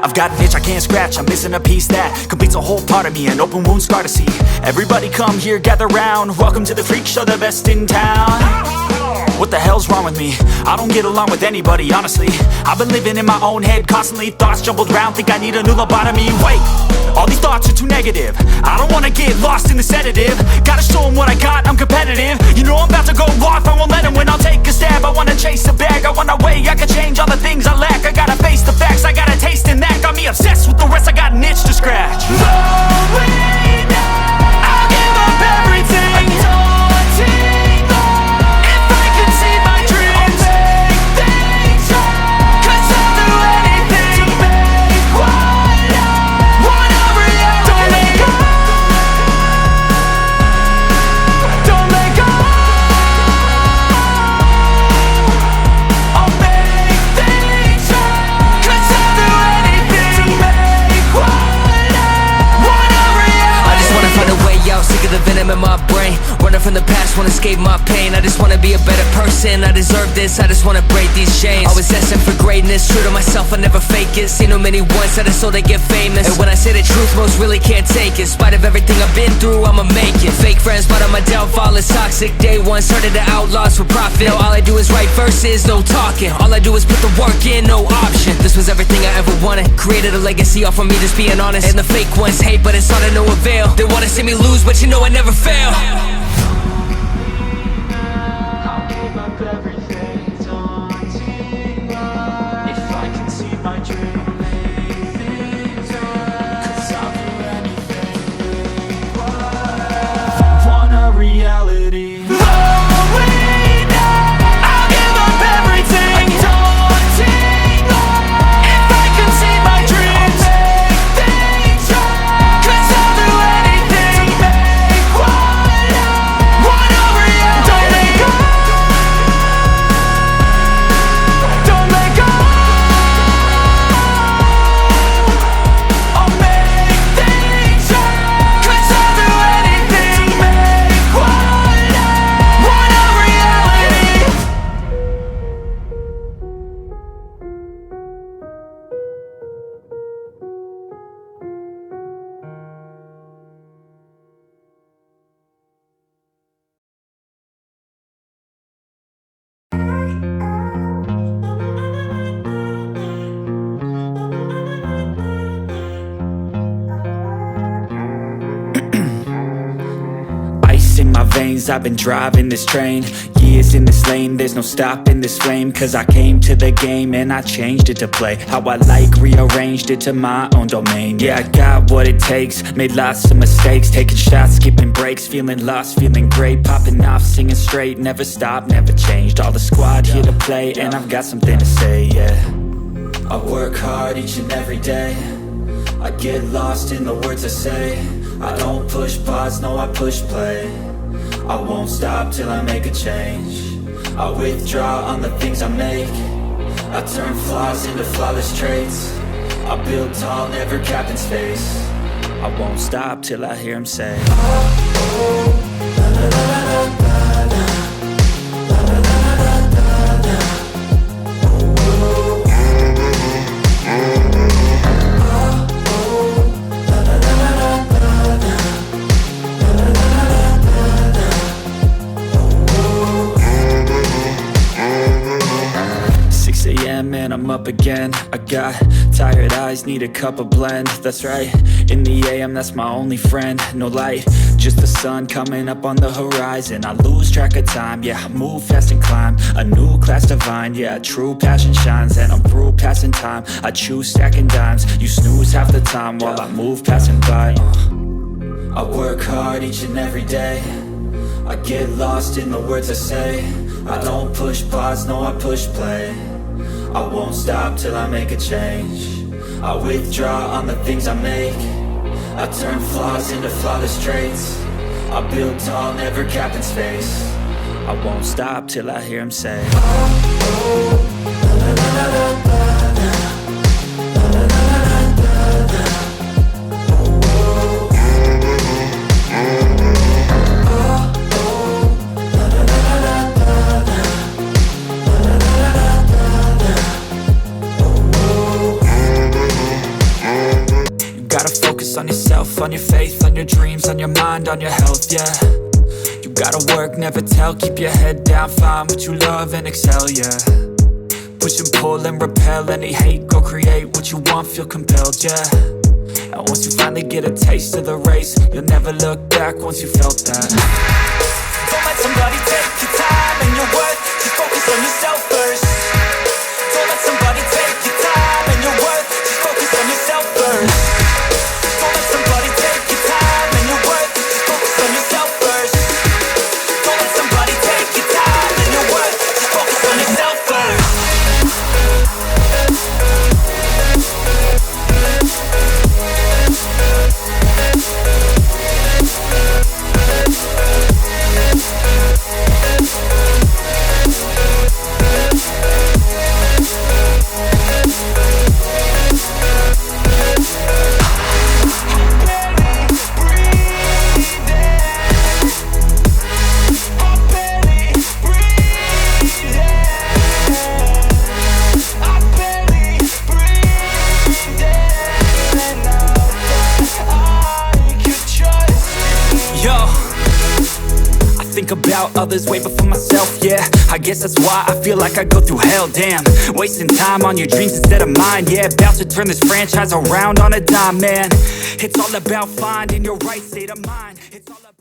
I've got an itch I can't scratch, I'm missing a piece that completes a whole part of me, an open wound scar to see. Everybody come here, gather round, welcome to the freak show, the best in town. What the hell's wrong with me? I don't get along with anybody, honestly. I've been living in my own head constantly, thoughts jumbled round, think I need a new lobotomy. Wait, all these thoughts are too negative, I don't wanna get lost in the sedative. Gotta show them what I got, I'm competitive. You know I'm about to go off, I won't let them win, I'll take a stab. I wanna chase a bag, I wanna weigh, I can change all the things I lack. I gotta face the facts, I got a taste in that. Got me obsessed with the rest, I got an itch to scratch. Slowing down, I'll give up everything. Daunting all, if I could see my dreams, I'll make things right. 'Cause I'll do anything to make what I want a reality. Don't let go, don't let go. I'll make things right. 'Cause I'll do anything to make what I want a reality. I just wanna find a way out, sick of the venom in my brain. Running from the past, wanna escape my pain. I just wanna be a better person, I deserve this. I just wanna break these chains. Always asking for greatness, true to myself, I never fake it. Seen too many ones that are so they get famous. And when I say the truth, most really can't take it. In spite of everything I've been through, I'ma make it. Fake friends, but on my downfall is toxic. Day one, started the outlaws for profit. Now all I do is write verses, no talking. All I do is put the work in, no option. This was everything I ever wanted. Created a legacy off of me just being honest. And the fake ones hate, but it's all to no avail. They wanna see me lose, but you know I never fail. I'll give up everything, daunting all, if I can see my dream, make things right. 'Cause I'll do anything, make what I want a reality. Slowing down, I'll give up everything, daunting all, if I can see my dreams, make things right. 'Cause I'll do anything to make what I want a reality. Don't let go, don't let go. I'll make things right. 'Cause I'll do anything to make what I want a reality. Ice in my veins, I've been driving this train. Years in this lane, there's no stopping this flame. 'Cause I came to the game and I changed it to play how I like, rearranged it to my own domain. Yeah, I got what it takes, made lots of mistakes, taking shots, skipping breaks, feeling lost, feeling great, popping off, singing straight, never stopped, never changed. All the squad here to play, and I've got something to say, yeah. I work hard each and every day, I get lost in the words I say. I don't push pause, no I push play. I won't stop till I make a change. I withdraw on the things I make. I turn flaws into flawless traits. I build tall, never capped in space. I won't stop till I hear him say, and I'm up again. I got tired eyes, need a cup of blend. That's right, in the AM, that's my only friend. No light, just the sun coming up on the horizon. I lose track of time, yeah, I move fast and climb a new class divine, yeah, true passion shines. And I'm through passing time, I choose stacking dimes. You snooze half the time while I move passing by. I work hard each and every day, I get lost in the words I say. I don't push pause, no I push play. I won't stop till I make a change. I withdraw on the things I make. I turn flaws into flawless traits. I build tall, never capped in space. I won't stop till I hear him say, on your faith, on your dreams, on your mind, on your health, yeah. You gotta work, never tell, keep your head down, find what you love and excel, yeah. Push and pull and repel any hate, go create what you want, feel compelled, yeah. And once you finally get a taste of the race, you'll never look back once you felt that. Don't let somebody take your time and your worth, just focus on yourself first. Don't let somebody take your time and your worth, just focus on yourself first. Don't let somebody take your time and your worth, just focus on yourself first. Don't let somebody take your time and your worth, just focus on yourself first. Think about others way before myself, yeah. I guess that's why I feel like I go through hell, damn. Wasting time on your dreams instead of mine, yeah. About to turn this franchise around on a dime, man. It's all about finding your right state of mind. It's all about